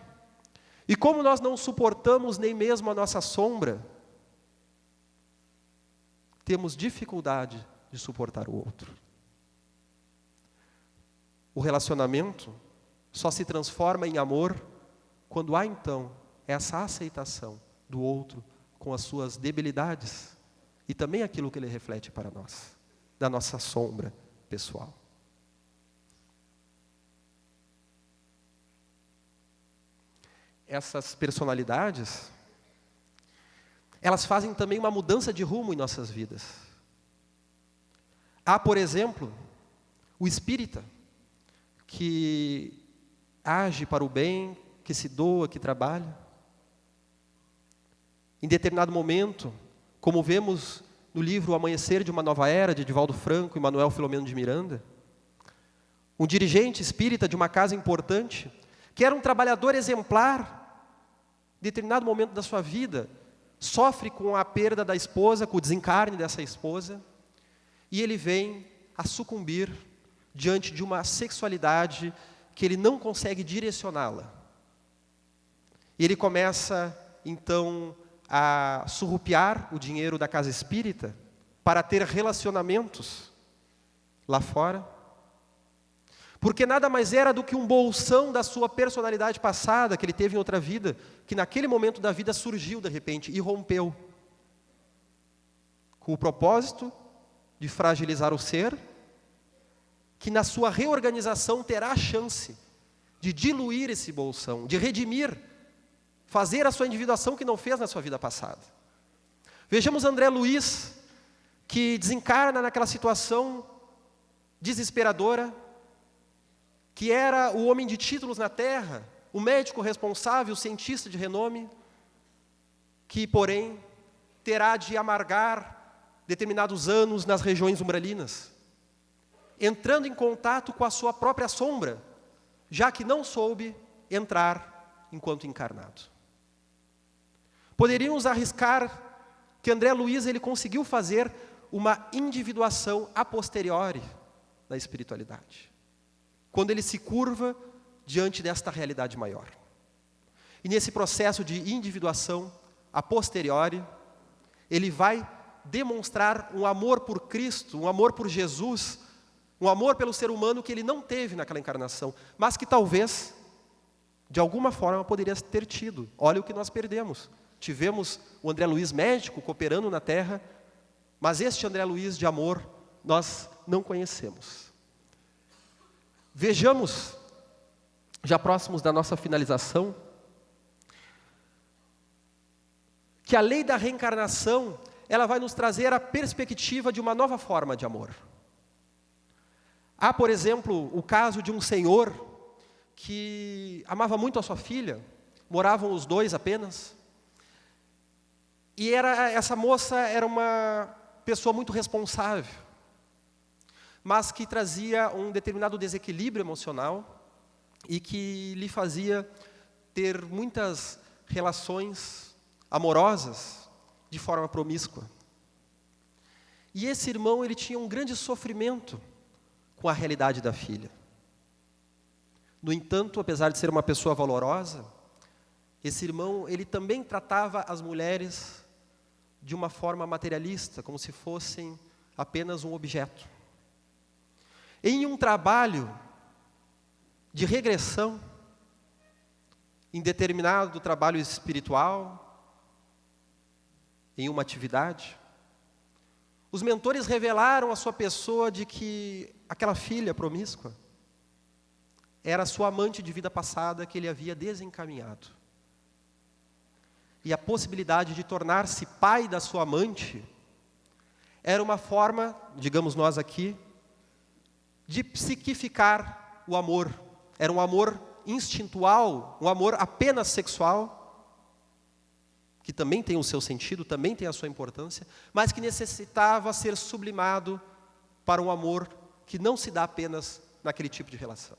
Speaker 2: E como nós não suportamos nem mesmo a nossa sombra, temos dificuldade de suportar o outro. O relacionamento só se transforma em amor quando há então essa aceitação do outro com as suas debilidades e também aquilo que ele reflete para nós, da nossa sombra pessoal. Essas personalidades, elas fazem também uma mudança de rumo em nossas vidas. Há, por exemplo, o espírita, que age para o bem, que se doa, que trabalha. Em determinado momento, como vemos no livro O Amanhecer de uma Nova Era, de Divaldo Franco e Manuel Filomeno de Miranda, um dirigente espírita de uma casa importante, que era um trabalhador exemplar, em determinado momento da sua vida, sofre com a perda da esposa, com o desencarne dessa esposa, e ele vem a sucumbir diante de uma sexualidade que ele não consegue direcioná-la. E ele começa, então, a surrupiar o dinheiro da casa espírita para ter relacionamentos lá fora, porque nada mais era do que um bolsão da sua personalidade passada, que ele teve em outra vida, que naquele momento da vida surgiu de repente e rompeu, com o propósito de fragilizar o ser, que na sua reorganização terá a chance de diluir esse bolsão, de redimir, fazer a sua individuação que não fez na sua vida passada. Vejamos André Luiz, que desencarna naquela situação desesperadora, que era o homem de títulos na terra, o médico responsável, o cientista de renome, que, porém, terá de amargar determinados anos nas regiões umbralinas, entrando em contato com a sua própria sombra, já que não soube entrar enquanto encarnado. Poderíamos arriscar que André Luiz ele conseguiu fazer uma individuação a posteriori da espiritualidade, quando ele se curva diante desta realidade maior. E nesse processo de individuação a posteriori, ele vai demonstrar um amor por Cristo, um amor por Jesus, um amor pelo ser humano que ele não teve naquela encarnação, mas que talvez, de alguma forma, poderia ter tido. Olha o que nós perdemos. Tivemos o André Luiz médico cooperando na terra, mas este André Luiz de amor nós não conhecemos. Vejamos, já próximos da nossa finalização, que a lei da reencarnação, ela vai nos trazer a perspectiva de uma nova forma de amor. Há, por exemplo, o caso de um senhor que amava muito a sua filha, moravam os dois apenas, e essa moça era uma pessoa muito responsável, mas que trazia um determinado desequilíbrio emocional e que lhe fazia ter muitas relações amorosas de forma promíscua. E esse irmão, ele tinha um grande sofrimento com a realidade da filha. No entanto, apesar de ser uma pessoa valorosa, esse irmão, ele também tratava as mulheres de uma forma materialista, como se fossem apenas um objeto. Em um trabalho de regressão, em determinado trabalho espiritual, em uma atividade, os mentores revelaram à sua pessoa de que aquela filha promíscua era sua amante de vida passada que ele havia desencaminhado. E a possibilidade de tornar-se pai da sua amante era uma forma, digamos nós aqui, de psiquificar o amor. Era um amor instintual, um amor apenas sexual, que também tem o seu sentido, também tem a sua importância, mas que necessitava ser sublimado para um amor que não se dá apenas naquele tipo de relação.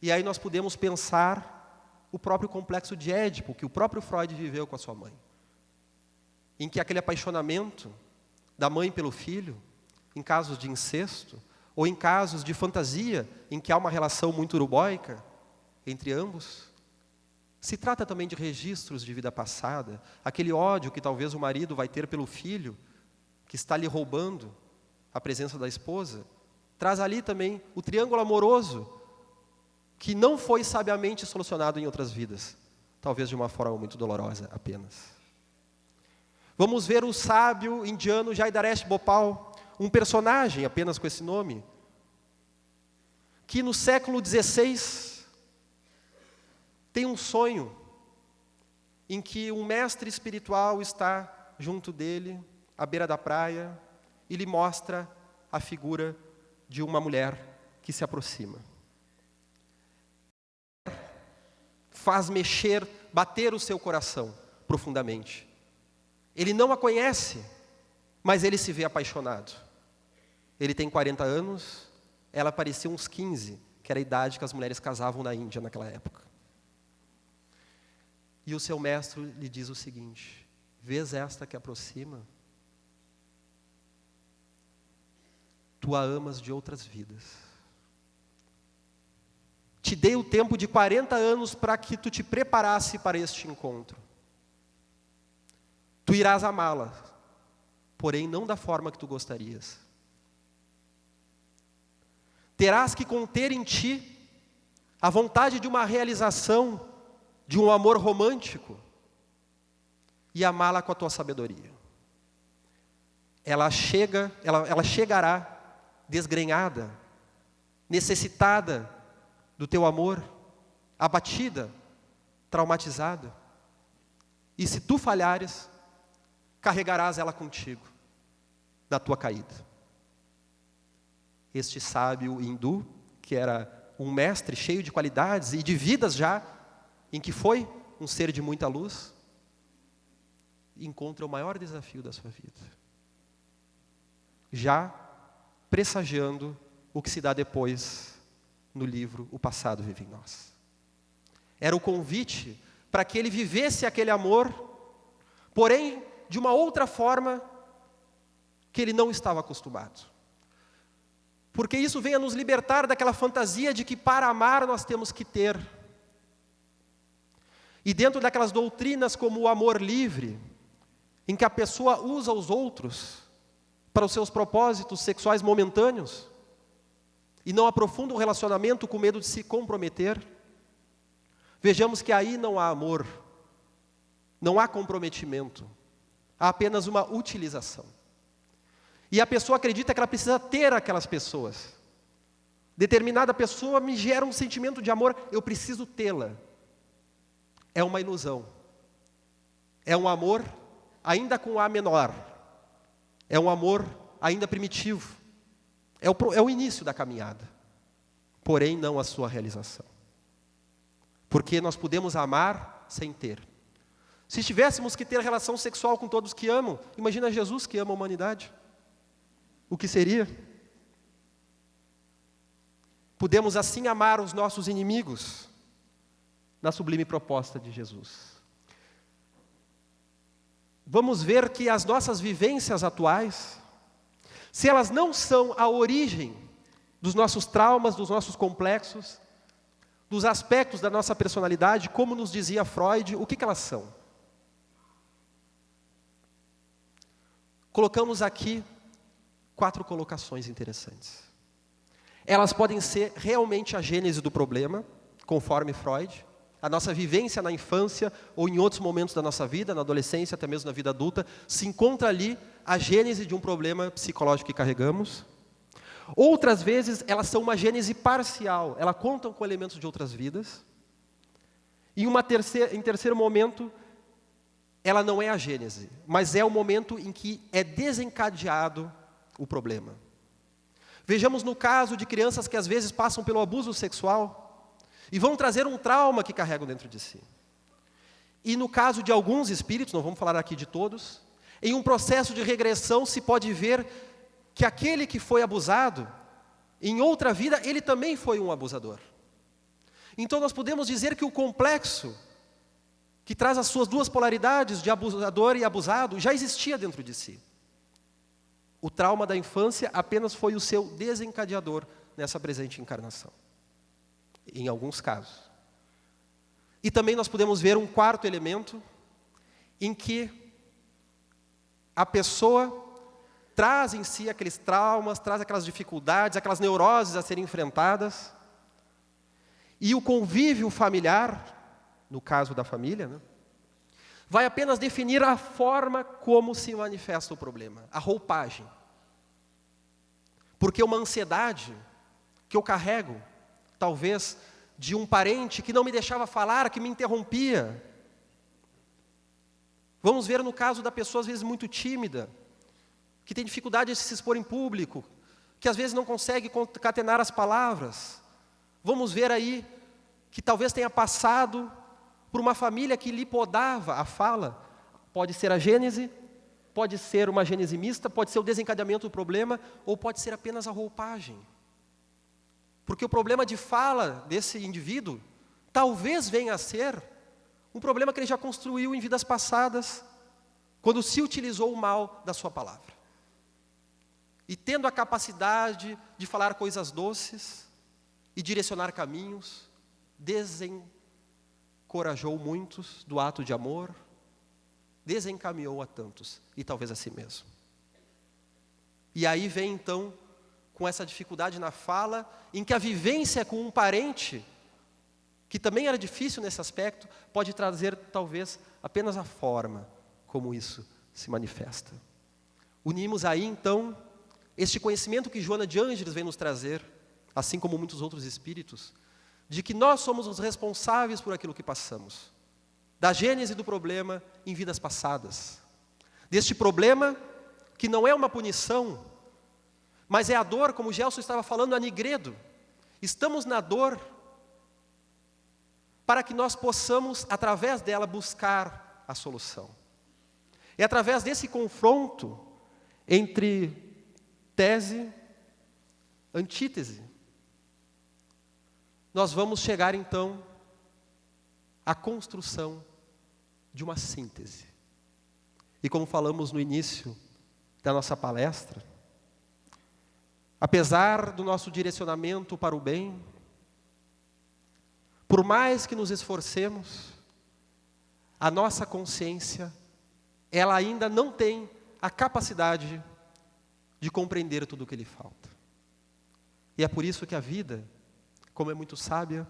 Speaker 2: E aí nós podemos pensar o próprio complexo de Édipo, que o próprio Freud viveu com a sua mãe, em que aquele apaixonamento da mãe pelo filho, em casos de incesto, ou em casos de fantasia, em que há uma relação muito urubóica entre ambos, se trata também de registros de vida passada, aquele ódio que talvez o marido vai ter pelo filho, que está lhe roubando a presença da esposa, traz ali também o triângulo amoroso que não foi sabiamente solucionado em outras vidas, talvez de uma forma muito dolorosa apenas. Vamos ver o sábio indiano Jaidaresh Bhopal, um personagem apenas com esse nome, que no século XVI tem um sonho em que um mestre espiritual está junto dele, à beira da praia, e lhe mostra a figura de uma mulher que se aproxima. Faz mexer, bater o seu coração profundamente. Ele não a conhece, mas ele se vê apaixonado. Ele tem 40 anos, ela parecia uns 15, que era a idade que as mulheres casavam na Índia naquela época. E o seu mestre lhe diz o seguinte: vês esta que aproxima? Tu a amas de outras vidas. Te dei o tempo de 40 anos para que tu te preparasse para este encontro. Tu irás amá-la, porém não da forma que tu gostarias. Terás que conter em ti a vontade de uma realização, de um amor romântico, e amá-la com a tua sabedoria. Ela chegará desgrenhada, necessitada do teu amor, abatida, traumatizada. E se tu falhares, carregarás ela contigo, da tua caída. Este sábio hindu, que era um mestre cheio de qualidades e de vidas já, em que foi um ser de muita luz, encontra o maior desafio da sua vida. Já pressagiando o que se dá depois no livro O Passado Vive em Nós. Era o convite para que ele vivesse aquele amor, porém de uma outra forma que ele não estava acostumado. Porque isso vem a nos libertar daquela fantasia de que para amar nós temos que ter. E dentro daquelas doutrinas como o amor livre, em que a pessoa usa os outros para os seus propósitos sexuais momentâneos, e não aprofunda o relacionamento com medo de se comprometer, vejamos que aí não há amor, não há comprometimento, há apenas uma utilização. E a pessoa acredita que ela precisa ter aquelas pessoas. Determinada pessoa me gera um sentimento de amor, eu preciso tê-la. É uma ilusão. É um amor ainda com A menor. É um amor ainda primitivo. É o início da caminhada. Porém, não a sua realização. Porque nós podemos amar sem ter. Se tivéssemos que ter relação sexual com todos que amam, imagina Jesus que ama a humanidade. O que seria? Podemos assim amar os nossos inimigos, na sublime proposta de Jesus. Vamos ver que as nossas vivências atuais, se elas não são a origem dos nossos traumas, dos nossos complexos, dos aspectos da nossa personalidade, como nos dizia Freud, o que elas são? Colocamos aqui 4 colocações interessantes. Elas podem ser realmente a gênese do problema, conforme Freud, a nossa vivência na infância ou em outros momentos da nossa vida, na adolescência, até mesmo na vida adulta, se encontra ali a gênese de um problema psicológico que carregamos. Outras vezes, elas são uma gênese parcial, elas contam com elementos de outras vidas. E em terceiro momento, ela não é a gênese, mas é o momento em que é desencadeado o problema. Vejamos no caso de crianças que às vezes passam pelo abuso sexual e vão trazer um trauma que carregam dentro de si. E no caso de alguns espíritos, não vamos falar aqui de todos, em um processo de regressão se pode ver que aquele que foi abusado, em outra vida, ele também foi um abusador. Então nós podemos dizer que o complexo, que traz as suas duas polaridades de abusador e abusado, já existia dentro de si. O trauma da infância apenas foi o seu desencadeador nessa presente encarnação, em alguns casos. E também nós podemos ver um quarto elemento, em que a pessoa traz em si aqueles traumas, traz aquelas dificuldades, aquelas neuroses a serem enfrentadas. e o convívio familiar, no caso da família, né, vai apenas definir a forma como se manifesta o problema, a roupagem. Porque uma ansiedade que eu carrego, talvez de um parente que não me deixava falar, que me interrompia. Vamos ver no caso da pessoa às vezes muito tímida, que tem dificuldade de se expor em público, que às vezes não consegue concatenar as palavras. Vamos ver aí que talvez tenha passado por uma família que lhe podava a fala. Pode ser a gênese, pode ser uma gênese mista, pode ser o desencadeamento do problema, ou pode ser apenas a roupagem. Porque o problema de fala desse indivíduo talvez venha a ser um problema que ele já construiu em vidas passadas, quando se utilizou o mal da sua palavra. E tendo a capacidade de falar coisas doces e direcionar caminhos, desencorajou muitos do ato de amor, desencaminhou a tantos, e talvez a si mesmo. E aí vem então, com essa dificuldade na fala, em que a vivência com um parente, que também era difícil nesse aspecto, pode trazer talvez apenas a forma como isso se manifesta. Unimos aí então este conhecimento que Joana de Ângeles vem nos trazer, assim como muitos outros espíritos, de que nós somos os responsáveis por aquilo que passamos, da gênese do problema em vidas passadas, deste problema que não é uma punição, mas é a dor, como o Gelson estava falando, a Nigredo. Estamos na dor para que nós possamos, através dela, buscar a solução. É através desse confronto entre tese, antítese, nós vamos chegar então à construção de uma síntese. E como falamos no início da nossa palestra, apesar do nosso direcionamento para o bem, por mais que nos esforcemos, a nossa consciência, ela ainda não tem a capacidade de compreender tudo o que lhe falta. E é por isso que a vida, como é muito sábia,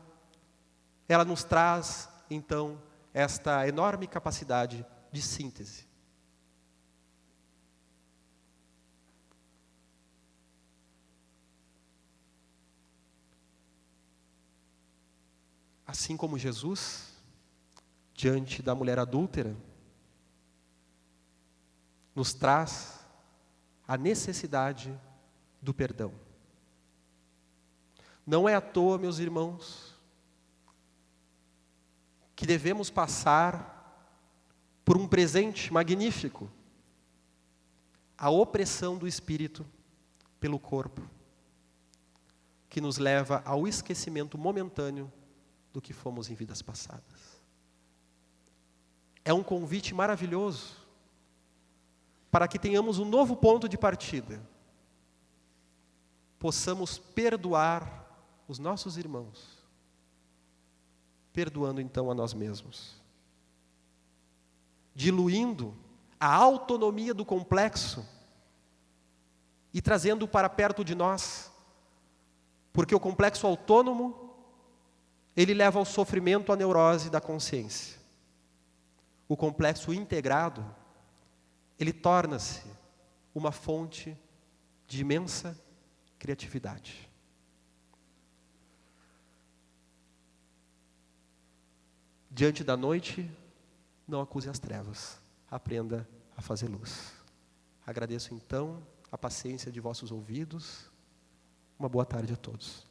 Speaker 2: ela nos traz, então, esta enorme capacidade de síntese. Assim como Jesus, diante da mulher adúltera, nos traz a necessidade do perdão. Não é à toa, meus irmãos, que devemos passar por um presente magnífico, a opressão do espírito pelo corpo, que nos leva ao esquecimento momentâneo do que fomos em vidas passadas. É um convite maravilhoso para que tenhamos um novo ponto de partida, possamos perdoar os nossos irmãos, perdoando então a nós mesmos, diluindo a autonomia do complexo e trazendo para perto de nós, porque o complexo autônomo, ele leva ao sofrimento, à neurose da consciência. O complexo integrado, ele torna-se uma fonte de imensa criatividade. Diante da noite, não acuse as trevas, aprenda a fazer luz. Agradeço então a paciência de vossos ouvidos. Uma boa tarde a todos.